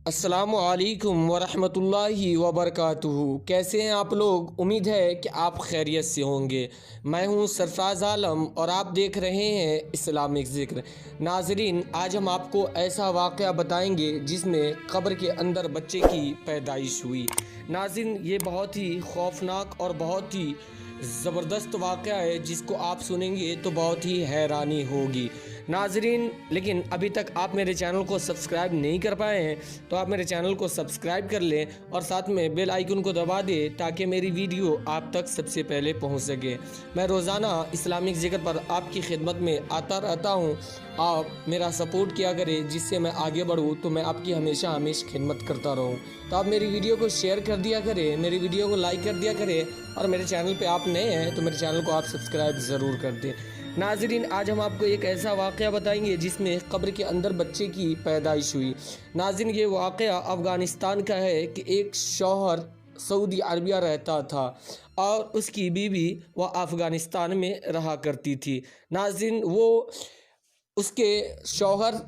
अस्सलामु अलैकुम वरहमतुल्लाहि वबरकातुहू। कैसे हैं आप लोग? उम्मीद है कि आप खैरियत से होंगे। मैं हूं सरफराज आलम और आप देख रहे हैं इस्लामिक ज़िक्र। नाजरीन, आज हम आपको ऐसा वाक़या बताएंगे जिसमें कब्र के अंदर बच्चे की पैदाइश हुई। नाज़रीन, ये बहुत ही खौफनाक और बहुत ही ज़बरदस्त वाक़या है जिसको आप सुनेंगे तो बहुत ही हैरानी होगी। नाजरीन, लेकिन अभी तक आप मेरे चैनल को सब्सक्राइब नहीं कर पाए हैं तो आप मेरे चैनल को सब्सक्राइब कर लें और साथ में बेल आइकन को दबा दें ताकि मेरी वीडियो आप तक सबसे पहले पहुंच सके। मैं रोज़ाना इस्लामिक ज़िक्र पर आपकी खिदमत में आता रहता हूं। आप मेरा सपोर्ट किया करें जिससे मैं आगे बढ़ूं, तो मैं आपकी हमेशा खिदमत करता रहूं। तो आप मेरी वीडियो को शेयर कर दिया करें, मेरी वीडियो को लाइक कर दिया करें और मेरे चैनल पे आप नए हैं तो मेरे चैनल को आप सब्सक्राइब ज़रूर कर दें। नाजरीन, आज हम आपको एक ऐसा वाक़या बताएंगे जिसमें कब्र के अंदर बच्चे की पैदाइश हुई। नाजरीन, ये वाक़या अफ़गानिस्तान का है कि एक शौहर सऊदी अरबिया रहता था और उसकी बीवी वह अफ़गानिस्तान में रहा करती थी। नाजरीन, वो उसके शौहर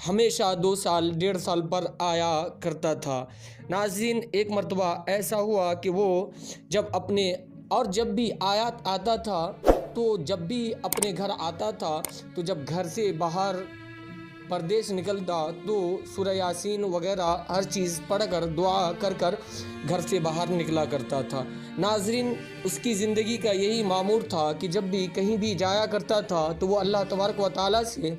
हमेशा 2 साल 1.5 साल पर आया करता था। नाज़रीन, एक मर्तबा ऐसा हुआ कि वो जब भी आता था तो जब भी अपने घर आता था तो जब घर से बाहर परदेश निकलता तो सूरह यासीन वगैरह हर चीज़ पढ़कर दुआ कर घर से बाहर निकला करता था। नाजरीन, उसकी ज़िंदगी का यही मामूर था कि जब भी कहीं भी जाया करता था तो वो अल्लाह तबारक व तआला से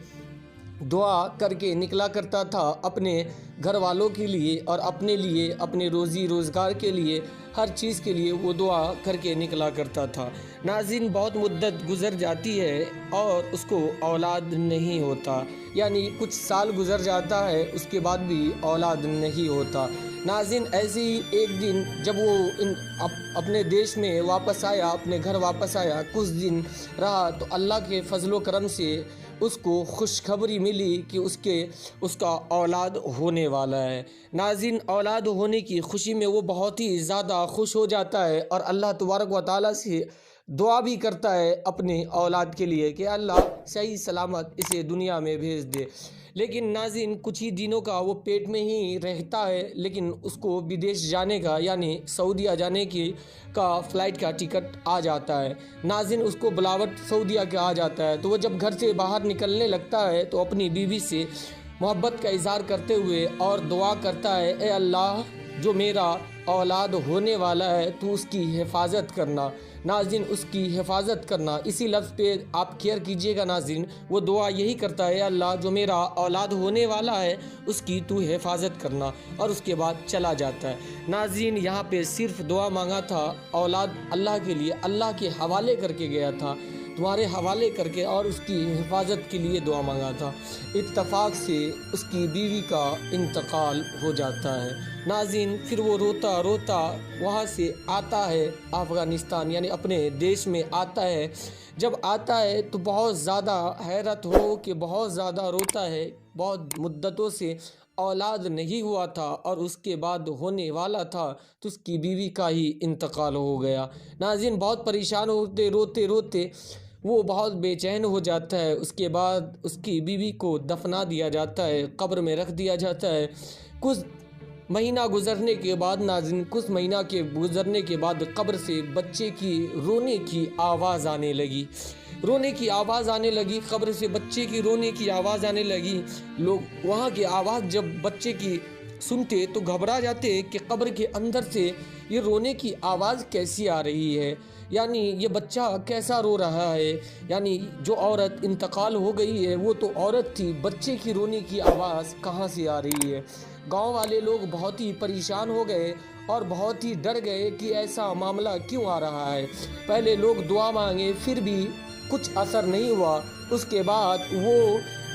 दुआ करके निकला करता था अपने घर वालों के लिए और अपने लिए, अपने रोज़ी रोज़गार के लिए, हर चीज़ के लिए वो दुआ करके निकला करता था। नाज़रीन, बहुत मुद्दत गुज़र जाती है और उसको औलाद नहीं होता, यानी कुछ साल गुज़र जाता है उसके बाद भी औलाद नहीं होता। नाज़रीन, ऐसे ही एक दिन जब वो अपने देश में वापस आया, अपने घर वापस आया, कुछ दिन रहा तो अल्लाह के फजलो करम से उसको खुशखबरी मिली कि उसका औलाद होने वाला है। नाज़रीन, औलाद होने की खुशी में वो बहुत ही ज़्यादा खुश हो जाता है और अल्लाह तबारक व तआला से दुआ भी करता है अपने औलाद के लिए कि अल्लाह सही सलामत इसे दुनिया में भेज दे। लेकिन नाज़रीन, कुछ ही दिनों का वो पेट में ही रहता है, लेकिन उसको विदेश जाने का यानी सऊदीया जाने का फ़्लाइट का टिकट आ जाता है। नाज़रीन, उसको बुलावट सऊदीया का आ जाता है तो वो जब घर से बाहर निकलने लगता है तो अपनी बीवी से मोहब्बत का इज़हार करते हुए और दुआ करता है, ए अल्लाह, जो मेरा औलाद होने वाला है तो उसकी हिफाजत करना। नाज़रीन, उसकी हिफाजत करना, इसी लफ्ज़ पे आप केयर कीजिएगा। नाज़रीन, वो दुआ यही करता है, अल्लाह, जो मेरा औलाद होने वाला है उसकी तू हिफाजत करना, और उसके बाद चला जाता है। नाज़रीन, यहाँ पे सिर्फ दुआ मांगा था, औलाद अल्लाह के लिए अल्लाह के हवाले करके गया था, तुम्हारे हवाले करके, और उसकी हिफाजत के लिए दुआ मांगा था। इत्तफाक से उसकी बीवी का इंतकाल हो जाता है। नाज़रीन, फिर वो रोता रोता वहाँ से आता है अफ़गानिस्तान, यानी अपने देश में आता है। जब आता है तो बहुत ज़्यादा हैरत हो कि बहुत ज़्यादा रोता है। बहुत मुद्दतों से औलाद नहीं हुआ था और उसके बाद होने वाला था तो उसकी बीवी का ही इंतकाल हो गया। नाज़रीन, बहुत परेशान होते रोते रोते वो बहुत बेचैन हो जाता है। उसके बाद उसकी बीवी को दफना दिया जाता है, कब्र में रख दिया जाता है। कुछ महीना गुजरने के बाद नाज़रीन, कुछ महीना के गुजरने के बाद कब्र से बच्चे की रोने की आवाज़ आने लगी। कब्र से बच्चे की रोने की आवाज़ आने लगी। लोग वहाँ की आवाज़ जब बच्चे की सुनते तो घबरा जाते कि कब्र के अंदर से ये रोने की आवाज़ कैसी आ रही है, यानी ये बच्चा कैसा रो रहा है, यानी जो औरत इंतकाल हो गई है वो तो औरत थी, बच्चे की रोने की आवाज़ कहाँ से आ रही है। गांव वाले लोग बहुत ही परेशान हो गए और बहुत ही डर गए कि ऐसा मामला क्यों आ रहा है। पहले लोग दुआ मांगे फिर भी कुछ असर नहीं हुआ। उसके बाद वो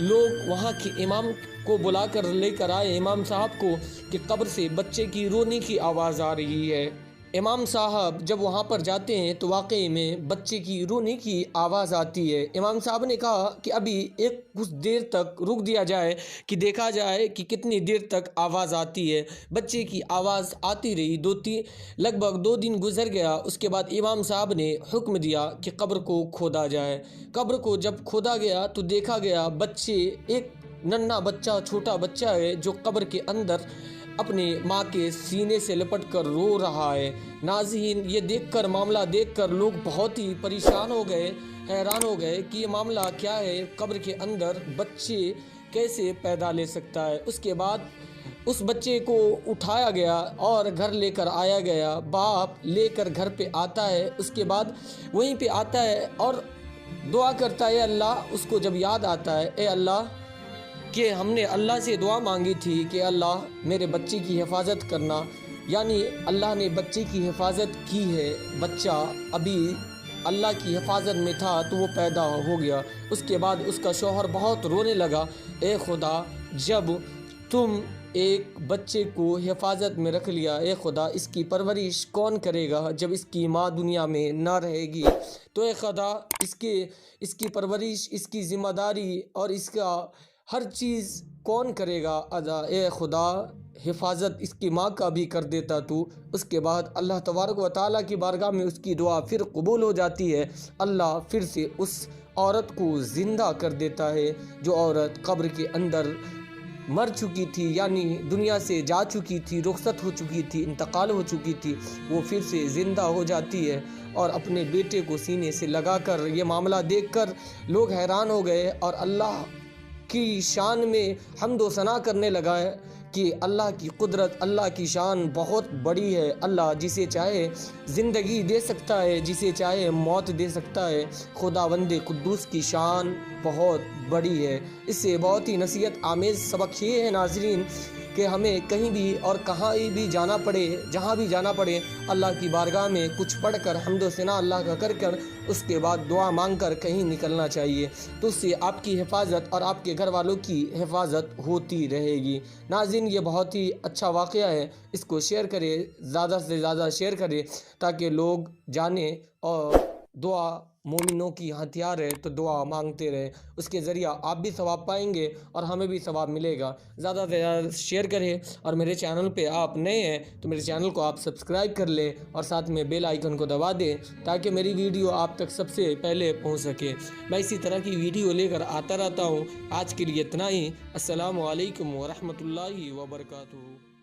लोग वहाँ के इमाम को बुलाकर लेकर आए, इमाम साहब को, कि कब्र से बच्चे की रोने की आवाज़ आ रही है। इमाम साहब जब वहाँ पर जाते हैं तो वाकई में बच्चे की रोने की आवाज़ आती है। इमाम साहब ने कहा कि अभी कुछ देर तक रुक दिया जाए कि देखा जाए कि कितनी देर तक आवाज़ आती है। बच्चे की आवाज़ आती रही, लगभग 2 दिन गुजर गया। उसके बाद इमाम साहब ने हुक्म दिया कि कब्र को खोदा जाए। कब्र को जब खोदा गया तो देखा गया एक नन्हा बच्चा, छोटा बच्चा है जो कब्र के अंदर اپنی ماں کے سینے سے لپٹ کر رو رہا ہے۔ ناظرین، یہ دیکھ کر، معاملہ دیکھ کر لوگ بہت ہی پریشان ہو گئے، حیران ہو گئے کہ یہ معاملہ کیا ہے، قبر کے اندر بچے کیسے پیدا لے سکتا ہے۔ اس کے بعد اس بچے کو اٹھایا گیا اور گھر لے کر آیا گیا۔ باپ لے کر گھر پہ آتا ہے، اس کے بعد وہیں پہ آتا ہے اور دعا کرتا ہے، اے اللہ، اس کو جب یاد آتا ہے، اے اللہ، کہ ہم نے اللہ سے دعا مانگی تھی کہ اللہ میرے بچے کی حفاظت کرنا، یعنی اللہ نے بچے کی حفاظت کی ہے، بچہ ابھی اللہ کی حفاظت میں تھا تو وہ پیدا ہو گیا۔ اس کے بعد اس کا شوہر بہت رونے لگا، اے خدا، جب تم ایک بچے کو حفاظت میں رکھ لیا، اے خدا، اس کی پرورش کون کرے گا جب اس کی ماں دنیا میں نہ رہے گی؟ تو اے خدا، اس کی پرورش، اس کی ذمہ داری اور اس کا ہر چیز کون کرے گا ادا؟ اے خدا، حفاظت اس کی ماں کا بھی کر دیتا تو۔ اس کے بعد اللہ تبارک و تعالیٰ کی بارگاہ میں اس کی دعا پھر قبول ہو جاتی ہے۔ اللہ پھر سے اس عورت کو زندہ کر دیتا ہے، جو عورت قبر کے اندر مر چکی تھی، یعنی دنیا سے جا چکی تھی، رخصت ہو چکی تھی، انتقال ہو چکی تھی، وہ پھر سے زندہ ہو جاتی ہے اور اپنے بیٹے کو سینے سے لگا کر۔ یہ معاملہ دیکھ کر لوگ حیران ہو گئے اور اللہ کی شان میں حمد و ثنا کرنے لگا ہے کہ اللہ کی قدرت، اللہ کی شان بہت بڑی ہے۔ اللہ جسے چاہے زندگی دے سکتا ہے، جسے چاہے موت دے سکتا ہے۔ خداوند قدوس کی شان بہت بڑی ہے۔ اس سے بہت ہی نصیحت آمیز سبق یہ ہے ناظرین کہ ہمیں کہیں بھی اور کہاں بھی جانا پڑے، جہاں بھی جانا پڑے، اللہ کی بارگاہ میں کچھ پڑھ کر، حمد و ثنا اللہ کا کر کر، اس کے بعد دعا مانگ کر کہیں نکلنا چاہیے، تو اس سے آپ کی حفاظت اور آپ کے گھر والوں کی حفاظت ہوتی رہے گی۔ ناظرین، یہ بہت ہی اچھا واقعہ ہے، اس کو شیئر کریں، زیادہ سے زیادہ شیئر کریں تاکہ لوگ جانیں، اور دعا مومنوں کی ہتھیار ہے تو دعا مانگتے رہیں، اس کے ذریعہ آپ بھی ثواب پائیں گے اور ہمیں بھی ثواب ملے گا۔ زیادہ سے زیادہ شیئر کریں، اور میرے چینل پہ آپ نئے ہیں تو میرے چینل کو آپ سبسکرائب کر لیں اور ساتھ میں بیل آئیکن کو دبا دیں تاکہ میری ویڈیو آپ تک سب سے پہلے پہنچ سکے۔ میں اسی طرح کی ویڈیو لے کر آتا رہتا ہوں۔ آج کے لیے اتنا ہی۔ السلام علیکم ورحمۃ اللہ وبرکاتہ۔